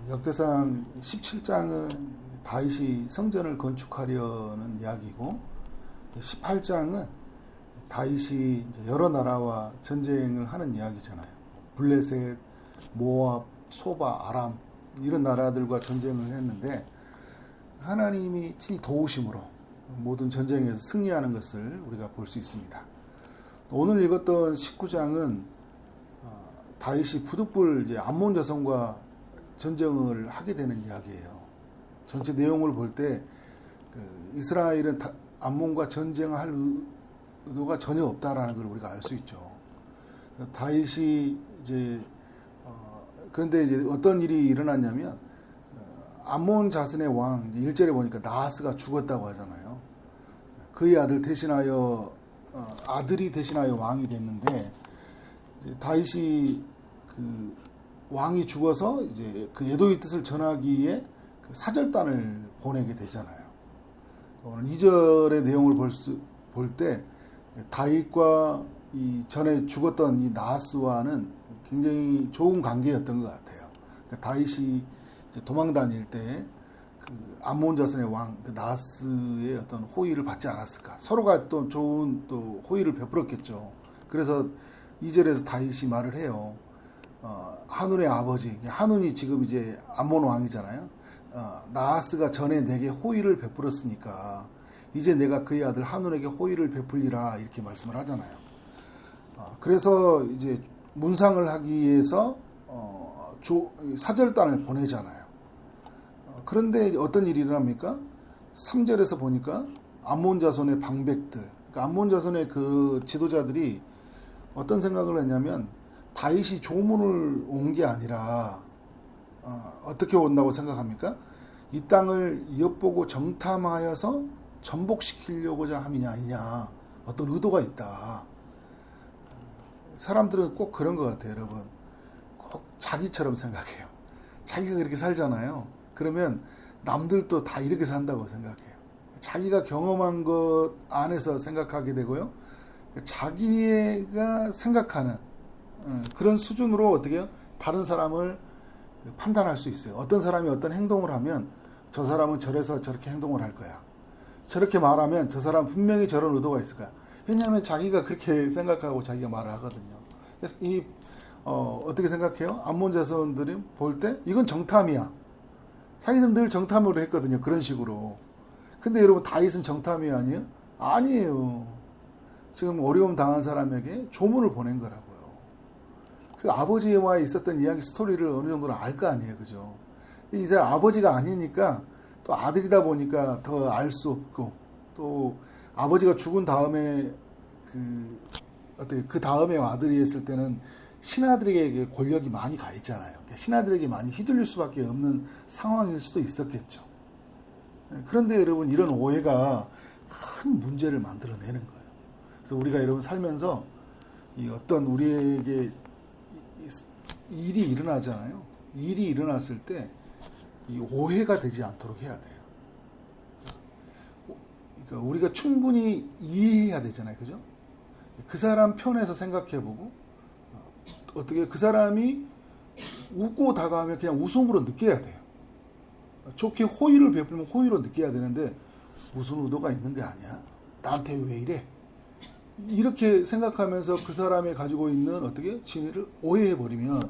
역대상 17장은 다윗이 성전을 건축하려는 이야기고 18장은 다윗이 여러 나라와 전쟁을 하는 이야기잖아요. 블레셋, 모압, 소바, 아람 이런 나라들과 전쟁을 했는데 하나님이 친히 도우심으로 모든 전쟁에서 승리하는 것을 우리가 볼 수 있습니다. 오늘 읽었던 19장은 다윗이 부득불 암몬 자손과 전쟁을 하게 되는 이야기예요. 전체 내용을 볼 때 이스라엘은 암몬과 전쟁할 의도가 전혀 없다라는 걸 우리가 알 수 있죠. 다윗이 그런데 이제 어떤 일이 일어났냐면 암몬 자손의 왕 1절에 보니까 나하스가 죽었다고 하잖아요. 그의 아들이 대신하여 왕이 됐는데 다윗이 왕이 죽어서 이제 그 에도의 뜻을 전하기에 사절단을 보내게 되잖아요. 오늘 2절의 내용을 볼 때 다윗과 이 전에 죽었던 이 나하스와는 굉장히 좋은 관계였던 것 같아요. 그러니까 다윗이 이제 도망 다닐 때 암몬 자손의 왕 나하스의 어떤 호의를 받지 않았을까? 서로가 또 좋은 또 호의를 베풀었겠죠. 그래서 2절에서 다윗이 말을 해요. 한운의 아버지, 한운이 지금 이제 암몬 왕이잖아요. 나하스가 전에 내게 호의를 베풀었으니까 이제 내가 그의 아들 한운에게 호의를 베풀리라 이렇게 말씀을 하잖아요. 그래서 이제 문상을 하기 위해서 사절단을 보내잖아요. 그런데 어떤 일이 일어납니까? 3절에서 보니까 암몬 자손의 방백들, 그러니까 암몬 자손의 그 지도자들이 어떤 생각을 했냐면 다윗이 조문을 온 게 아니라 어떻게 온다고 생각합니까? 이 땅을 엿보고 정탐하여서 전복시키려고자 함이냐 아니냐 어떤 의도가 있다. 사람들은 꼭 그런 것 같아요, 여러분. 꼭 자기처럼 생각해요. 자기가 그렇게 살잖아요. 그러면 남들도 다 이렇게 산다고 생각해요. 자기가 경험한 것 안에서 생각하게 되고요. 자기가 생각하는 그런 수준으로 어떻게 해요? 다른 사람을 판단할 수 있어요. 어떤 사람이 어떤 행동을 하면 저 사람은 저래서 저렇게 행동을 할 거야. 저렇게 말하면 저 사람 분명히 저런 의도가 있을 거야. 왜냐하면 자기가 그렇게 생각하고 자기가 말을 하거든요. 그래서 어떻게 생각해요? 암몬 자손들이 볼 때 이건 정탐이야. 자기들은 늘 정탐으로 했거든요. 그런 식으로. 근데 여러분 다윗은 정탐이 아니에요? 아니에요. 지금 어려움 당한 사람에게 조문을 보낸 거라고요. 그 아버지와 있었던 이야기 스토리를 어느 정도는 알 거 아니에요. 그죠? 이 사람 아버지가 아니니까 또 아들이다 보니까 더 알 수 없고 또 아버지가 죽은 다음에 그 다음에 아들이 했을 때는 신하들에게 권력이 많이 가 있잖아요. 신하들에게 많이 휘둘릴 수밖에 없는 상황일 수도 있었겠죠. 그런데 여러분 이런 오해가 큰 문제를 만들어내는 거예요. 그래서 우리가 여러분 살면서 이 어떤 우리에게 일이 일어나잖아요. 일이 일어났을 때 이 오해가 되지 않도록 해야 돼요. 그러니까 우리가 충분히 이해해야 되잖아요. 그죠? 그 사람 편에서 생각해보고 어떻게 그 사람이 웃고 다가오면 그냥 웃음으로 느껴야 돼요. 좋게 호의를 베풀면 호의로 느껴야 되는데 무슨 의도가 있는 게 아니야? 나한테 왜 이래? 이렇게 생각하면서 그 사람이 가지고 있는 어떻게 진위를 오해해버리면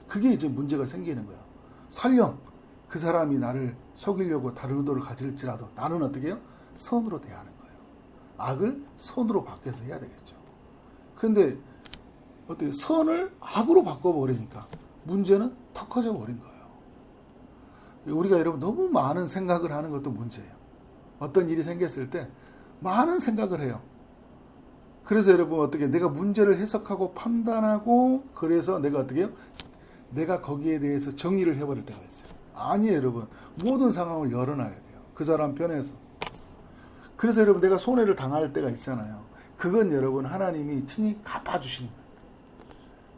그게 이제 문제가 생기는 거예요. 설령 그 사람이 나를 속이려고 다른 의도를 가질지라도 나는 어떻게 해요? 선으로 대하는 거예요. 악을 선으로 바뀌어서 해야 되겠죠. 그런데 어떻게 선을 악으로 바꿔버리니까 문제는 더 커져버린 거예요. 우리가 여러분 너무 많은 생각을 하는 것도 문제예요. 어떤 일이 생겼을 때 많은 생각을 해요. 그래서 여러분 어떻게 내가 문제를 해석하고 판단하고 그래서 내가 어떻게 해요? 내가 거기에 대해서 정의를 해버릴 때가 있어요. 아니에요, 여러분. 모든 상황을 열어놔야 돼요. 그 사람 편에서. 그래서 여러분 내가 손해를 당할 때가 있잖아요. 그건 여러분 하나님이 친히 갚아주시는 거예요.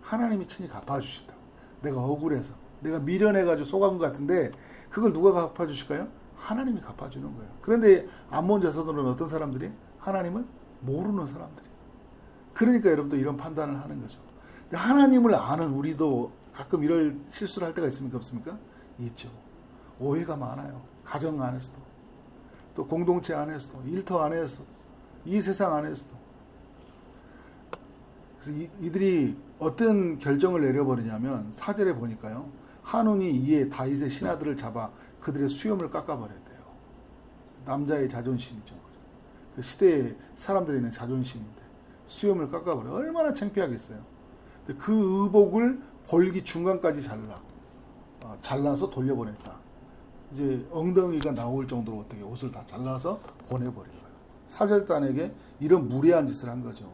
하나님이 친히 갚아주신다. 내가 억울해서 내가 미련해가지고 속은 것 같은데 그걸 누가 갚아주실까요? 하나님이 갚아주는 거예요. 그런데 암몬 자손들은 어떤 사람들이? 하나님을 모르는 사람들이. 그러니까 여러분도 이런 판단을 하는 거죠. 근데 하나님을 아는 우리도 가끔 이런 실수를 할 때가 있습니까? 없습니까? 있죠. 오해가 많아요. 가정 안에서도, 또 공동체 안에서도, 일터 안에서도, 이 세상 안에서도. 그래서 이들이 어떤 결정을 내려버리냐면 4절에 보니까요, 한운이 이에 다윗의 신하들을 잡아 그들의 수염을 깎아버렸대요. 남자의 자존심이죠. 그 시대에 사람들이 있는 자존심인데 수염을 깎아버려. 얼마나 창피하겠어요. 근데 그 의복을 벌기 중간까지 잘라서 돌려보냈다. 이제 엉덩이가 나올 정도로 어떻게 옷을 다 잘라서 보내버린 거예요. 사절단에게 이런 무례한 짓을 한 거죠.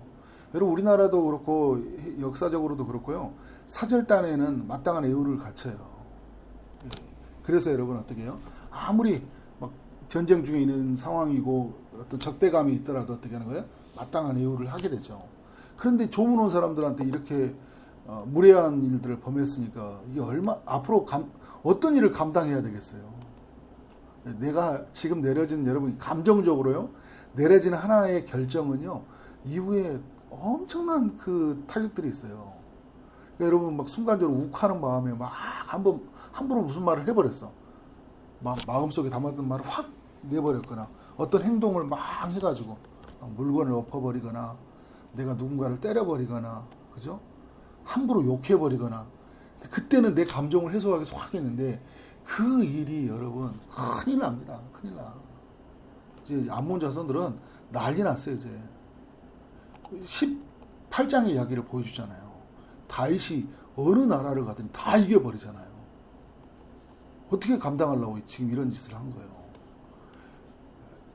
여러분, 우리나라도 그렇고 역사적으로도 그렇고요, 사절단에는 마땅한 예우를 갖춰요. 그래서 여러분 어떻게 해요? 아무리 막 전쟁 중에 있는 상황이고 어떤 적대감이 있더라도 어떻게 하는 거예요? 마땅한 예우를 하게 되죠. 그런데 조문 온 사람들한테 이렇게 무례한 일들을 범했으니까 이게 앞으로 어떤 일을 감당해야 되겠어요? 내가 지금 내려진, 여러분 감정적으로요, 내려진 하나의 결정은요, 이후에 엄청난 그 타격들이 있어요. 그러니까 여러분 막 순간적으로 욱하는 마음에 막 함부로 무슨 말을 해버렸어. 마음속에 담았던 말을 확 내버렸거나, 어떤 행동을 막 해가지고 물건을 엎어버리거나, 내가 누군가를 때려버리거나, 그죠? 함부로 욕해버리거나. 그때는 내 감정을 해소하기 위해서 확 했는데, 그 일이 여러분 큰일 납니다. 큰일 나. 이제 암몬 자손들은 난리 났어요. 이제 18장의 이야기를 보여주잖아요. 다윗이 어느 나라를 가든지 다 이겨버리잖아요. 어떻게 감당하려고 지금 이런 짓을 한 거예요.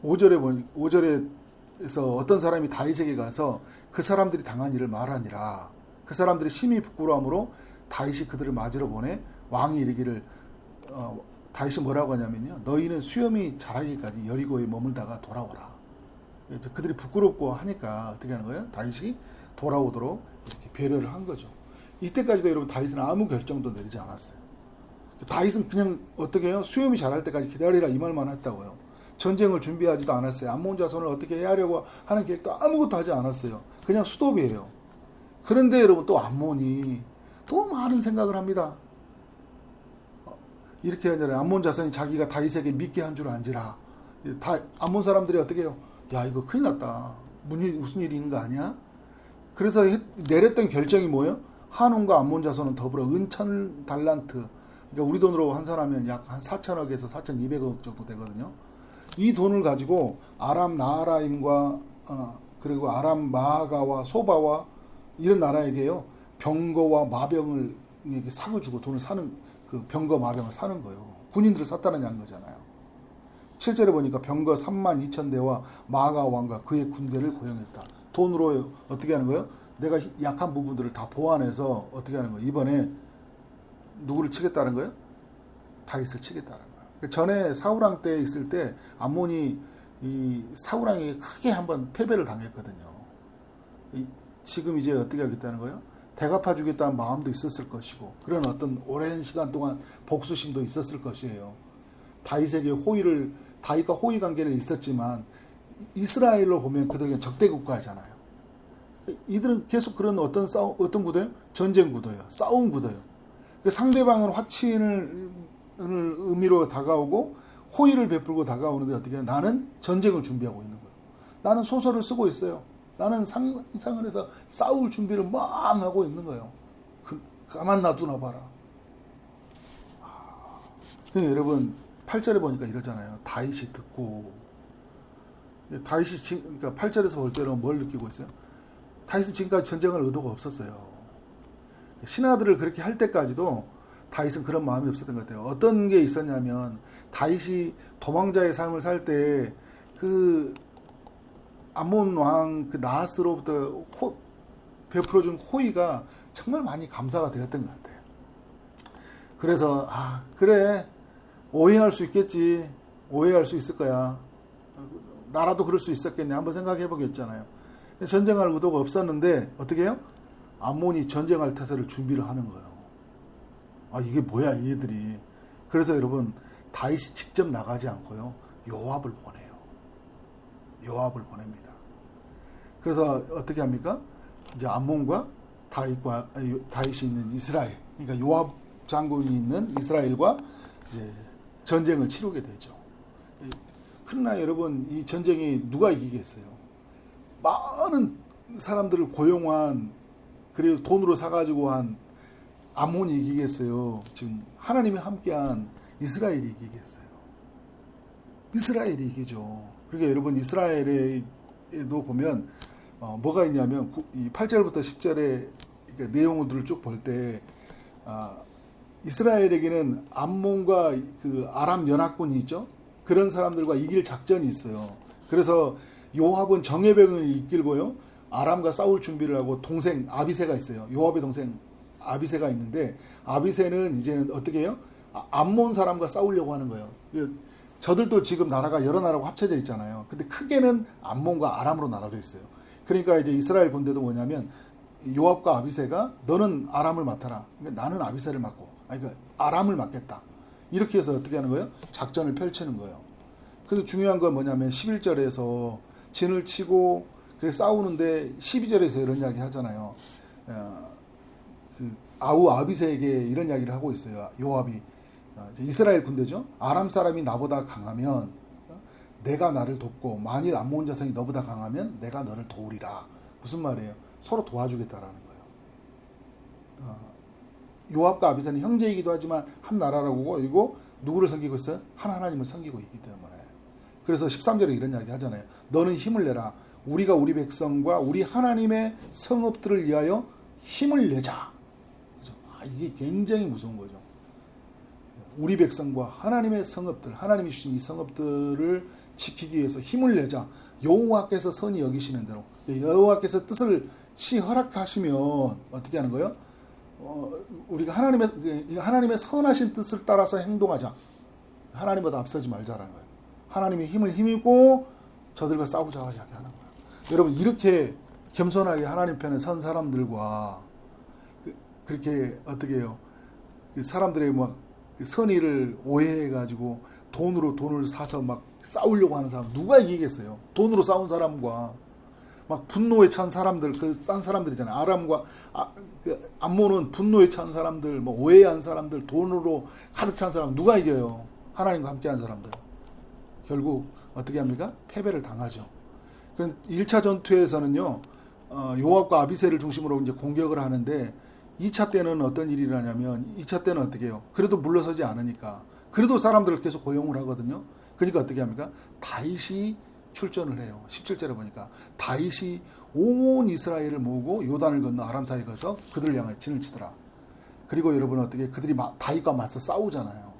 5절에서 어떤 사람이 다윗에게 가서 그 사람들이 당한 일을 말하니라. 그 사람들이 심히 부끄러움으로 다윗이 그들을 맞으러 보내 왕이 이르기를, 다윗이 뭐라고 하냐면요, 너희는 수염이 자라기까지 여리고에 머물다가 돌아오라. 그들이 부끄럽고 하니까 어떻게 하는 거예요? 다윗이 돌아오도록 이렇게 배려를 한 거죠. 이때까지도 여러분 다윗은 아무 결정도 내리지 않았어요. 다윗은 그냥 어떻게 해요? 수염이 자랄 때까지 기다리라, 이 말만 했다고요. 전쟁을 준비하지도 않았어요. 암몬 자손을 어떻게 해야 하려고 하는 계획도 아무것도 하지 않았어요. 그냥 수도비예요. 그런데 여러분 또 암몬이 또 많은 생각을 합니다. 이렇게 하잖아요. 암몬 자손이 자기가 다윗에게 믿게 한 줄 안지라. 암몬 사람들이 어떻게 해요? 야, 이거 큰일 났다. 무슨 일이 있는 거 아니야? 그래서 내렸던 결정이 뭐예요? 한온과 암몬 자손은 더불어 은천 달란트, 그러니까 우리 돈으로 환산하면 약 한 4천억에서 4,200억 정도 되거든요. 이 돈을 가지고 아람 나하라임과 그리고 아람 마아가와 소바와 이런 나라에게요, 병거와 마병을 이렇게 삭을 주고 돈을 사는, 그 병거 마병을 사는 거예요. 군인들을 샀다는 양 거잖아요. 7절에 보니까 병거 32,000대와 마아가 왕과 그의 군대를 고용했다. 돈으로 어떻게 하는 거예요? 내가 약한 부분들을 다 보완해서 어떻게 하는 거예요? 이번에 누구를 치겠다는 거예요? 다윗을 치겠다는 거예요. 전에 사울왕 때 있을 때 암몬이 이 사울왕에게 크게 한번 패배를 당했거든요. 지금 이제 어떻게 하겠다는 거예요? 대갚아 주겠다는 마음도 있었을 것이고, 그런 어떤 오랜 시간 동안 복수심도 있었을 것이에요. 다윗과 호의 관계는 있었지만 이스라엘로 보면 그들은 적대 국가잖아요. 이들은 계속 그런 어떤 구도예요? 전쟁 구도예요. 싸움 구도예요. 상대방은 확신을 의미로 다가오고 호의를 베풀고 다가오는데 어떻게 해요? 나는 전쟁을 준비하고 있는 거예요. 나는 소설을 쓰고 있어요. 나는 상상을 해서 싸울 준비를 막 하고 있는 거예요. 가만 놔두나 봐라. 그러니까 여러분 8절에 보니까 이러잖아요. 다윗이 듣고, 그러니까 8절에서 볼 때는 뭘 느끼고 있어요? 다윗은 지금까지 전쟁할 의도가 없었어요. 신하들을 그렇게 할 때까지도 다윗은 그런 마음이 없었던 것 같아요. 어떤 게 있었냐면, 다윗이 도망자의 삶을 살 때 그 암몬 왕 그 나하스로부터 베풀어준 호의가 정말 많이 감사가 되었던 것 같아요. 그래서 그래, 오해할 수 있겠지, 오해할 수 있을 거야, 나라도 그럴 수 있었겠네, 한번 생각해 보겠잖아요. 전쟁할 의도가 없었는데 어떻게 해요? 암몬이 전쟁할 태세를 준비를 하는 거예요. 이게 뭐야 얘들이. 그래서 여러분 다윗이 직접 나가지 않고요, 요압을 보내요. 요압을 보냅니다. 그래서 어떻게 합니까? 이제 암몬과 다윗이 있는 이스라엘, 그러니까 요압 장군이 있는 이스라엘과 이제 전쟁을 치르게 되죠. 그러나 여러분, 이 전쟁이 누가 이기겠어요? 많은 사람들을 고용한, 그리고 돈으로 사가지고 한 암몬이 이기겠어요? 지금 하나님이 함께한 이스라엘이 이기겠어요? 이스라엘이 이기죠. 그러니까 여러분, 이스라엘에도 보면 뭐가 있냐면 이 8절부터 10절의 내용들을 쭉 볼 때 이스라엘에게는 암몬과 그 아람 연합군이 있죠. 그런 사람들과 이길 작전이 있어요. 그래서 요압은 정예병을 이끌고요, 아람과 싸울 준비를 하고 동생 아비새가 있어요. 요압의 동생 아비새가 있는데, 아비새는 이제는 어떻게 해요? 암몬 사람과 싸우려고 하는 거예요. 저들도 지금 나라가 여러 나라가 합쳐져 있잖아요. 근데 크게는 암몬과 아람으로 나눠져 있어요. 그러니까 이제 이스라엘 군대도 뭐냐면, 요압과 아비새가 너는 아람을 맡아라. 그러니까 나는 아비새를 맡고, 그러니까 아람을 맡겠다. 이렇게 해서 어떻게 하는 거예요? 작전을 펼치는 거예요. 그래서 중요한 건 뭐냐면 11절에서 진을 치고 그래서 싸우는데 12절에서 이런 이야기 하잖아요. 그 아우 아비새에게 이런 이야기를 하고 있어요. 요압이 이스라엘 군대죠. 아람 사람이 나보다 강하면 내가 나를 돕고, 만일 암몬 자손이 너보다 강하면 내가 너를 도우리라. 무슨 말이에요? 서로 도와주겠다라는 거예요. 요압과 아비새는 형제이기도 하지만 한 나라라고, 그리고 누구를 섬기고 있어요? 하나님을 섬기고 있기 때문에. 그래서 13절에 이런 이야기 하잖아요. 너는 힘을 내라. 우리가 우리 백성과 우리 하나님의 성읍들을 위하여 힘을 내자. 이게 굉장히 무서운 거죠. 우리 백성과 하나님의 성읍들, 하나님이 주신 이 성읍들을 지키기 위해서 힘을 내자. 여호와께서 선히 여기시는 대로, 여호와께서 뜻을 허락하시면 어떻게 하는 거예요? 우리가 하나님의 선하신 뜻을 따라서 행동하자. 하나님보다 앞서지 말자라는 거예요. 하나님의 힘을 힘입고 저들과 싸우자 이야기하는 거예요. 여러분, 이렇게 겸손하게 하나님 편에 선 사람들과 그렇게 어떻게 해요? 사람들의 막 선의를 오해해가지고 돈을 사서 막 싸우려고 하는 사람 누가 이기겠어요? 돈으로 싸운 사람과 막 분노에 찬 사람들, 그 싼 사람들이잖아요. 아람과 암몬은 분노에 찬 사람들, 뭐 오해한 사람들, 돈으로 가득 찬 사람 누가 이겨요? 하나님과 함께한 사람들. 결국 어떻게 합니까? 패배를 당하죠. 그럼 1차 전투에서는요, 요압과 아비새를 중심으로 이제 공격을 하는데, 2차 때는 어떤 일이 일어나냐면, 2차 때는 어떻게 해요? 그래도 물러서지 않으니까, 그래도 사람들을 계속 고용을 하거든요. 그러니까 어떻게 합니까? 다윗이 출전을 해요. 17절에 보니까 다윗이 온 이스라엘을 모으고 요단을 건너 아람 사이에 가서 그들을 향해 진을 치더라. 그리고 여러분, 어떻게 그들이 다윗과 맞서 싸우잖아요.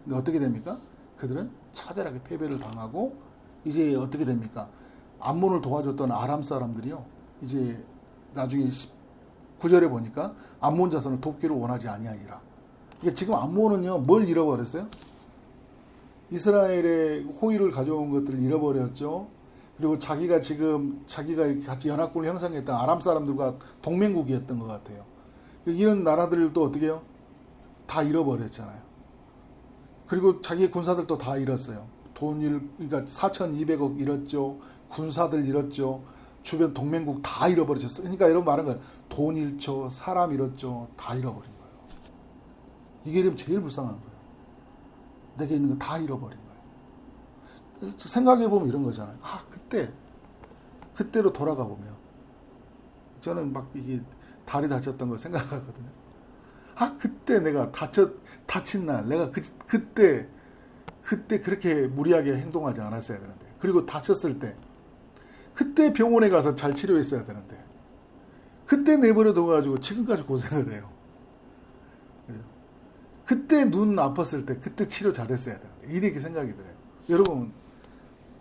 근데 어떻게 됩니까? 그들은 처절하게 패배를 당하고, 이제 어떻게 됩니까? 암몬을 도와줬던 아람 사람들이요, 이제 나중에 9절에 보니까 암몬 자손을 돕기를 원하지 아니하니라. 그러니까 지금 암몬은요, 뭘 잃어버렸어요? 이스라엘의 호의를 가져온 것들을 잃어버렸죠. 그리고 자기가 같이 연합군을 형성했던 아람 사람들과 동맹국이었던 것 같아요. 이런 나라들도 어떻게 해요? 다 잃어버렸잖아요. 그리고 자기의 군사들도 다 잃었어요. 그러니까 4,200억 잃었죠. 군사들 잃었죠. 주변 동맹국 다 잃어버리셨어요. 그러니까 이런 말은 거예요. 돈 잃죠. 사람 잃었죠. 다 잃어버린 거예요. 이게 이러면 제일 불쌍한 거예요. 내게 있는 거 다 잃어버린 거예요. 생각해보면 이런 거잖아요. 그때로 돌아가 보면, 저는 막 이게 다리 다쳤던 거 생각하거든요. 그때 내가 다친 날, 내가 그때 그렇게 무리하게 행동하지 않았어야 되는데, 그리고 다쳤을 때, 그때 병원에 가서 잘 치료했어야 되는데, 그때 내버려 둬가지고 지금까지 고생을 해요. 그때 눈 아팠을 때, 그때 치료 잘했어야 되는데, 이렇게 생각이 들어요. 여러분,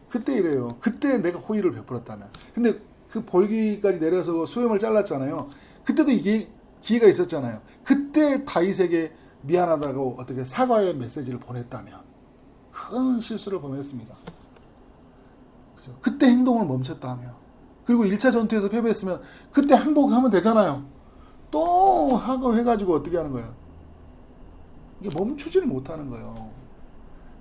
그때 이래요. 그때 내가 호의를 베풀었다면. 근데 그 볼기까지 내려서 수염을 잘랐잖아요. 그때도 이게 기회가 있었잖아요. 그때 다윗에게 미안하다고 어떻게 사과의 메시지를 보냈다면 큰 실수를 범했습니다. 그죠? 그때 행동을 멈췄다면, 그리고 1차 전투에서 패배했으면 그때 항복하면 되잖아요. 또 하고 해가지고 어떻게 하는 거예요? 이게 멈추지를 못하는 거예요.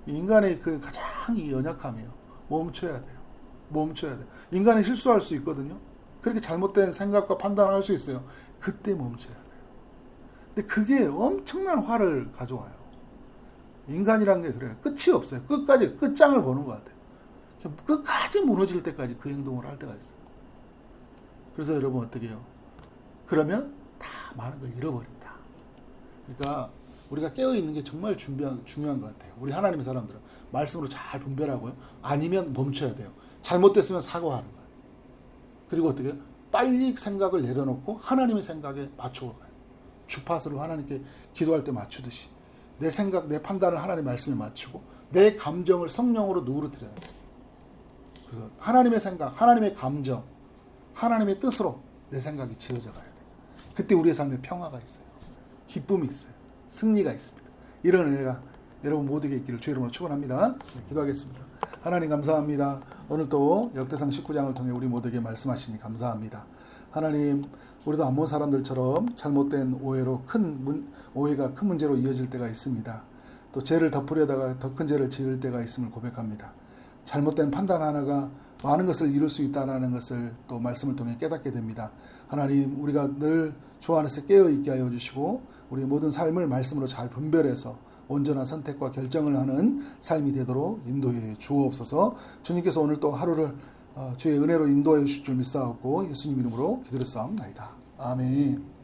인간의 그 가장 연약함이에요. 멈춰야 돼요. 인간이 실수할 수 있거든요. 그렇게 잘못된 생각과 판단을 할 수 있어요. 그때 멈춰야 돼요. 근데 그게 엄청난 화를 가져와요. 인간이란 게 그래요. 끝이 없어요. 끝까지 끝장을 보는 것 같아요. 끝까지 무너질 때까지 그 행동을 할 때가 있어요. 그래서 여러분 어떻게 해요? 그러면 다 많은 걸 잃어버린다. 그러니까 우리가 깨어있는 게 정말 중요한 것 같아요. 우리 하나님의 사람들은 말씀으로 잘 분별하고요. 아니면 멈춰야 돼요. 잘못됐으면 사과하는 거예요. 그리고 어떻게 해요? 빨리 생각을 내려놓고 하나님의 생각에 맞춰가요. 주파수를 하나님께 기도할 때 맞추듯이 내 생각, 내 판단을 하나님의 말씀에 맞추고 내 감정을 성령으로 누그러뜨려야 돼요. 그래서 하나님의 생각, 하나님의 감정, 하나님의 뜻으로 내 생각이 지어져 가야 돼요. 그때 우리의 삶에 평화가 있어요. 기쁨이 있어요. 승리가 있습니다. 이런 은혜가 여러분 모두에게 있기를 주의 이름으로 축원합니다. 네, 기도하겠습니다. 하나님 감사합니다. 오늘 또 역대상 19장을 통해 우리 모두에게 말씀하시니 감사합니다. 하나님, 우리도 암몬 사람들처럼 잘못된 오해로 오해가 큰 문제로 이어질 때가 있습니다. 또 죄를 덮으려다가 더 큰 죄를 지을 때가 있음을 고백합니다. 잘못된 판단 하나가 많은 것을 이룰 수 있다는 것을 또 말씀을 통해 깨닫게 됩니다. 하나님, 우리가 늘 주 안에서 깨어있게 하여 주시고 우리 모든 삶을 말씀으로 잘 분별해서 온전한 선택과 결정을 하는 삶이 되도록 인도해 주옵소서. 주님께서 오늘 또 하루를 주의 은혜로 인도해 주실 줄 믿사옵고 예수님 이름으로 기도를 싸움나이다. 아멘.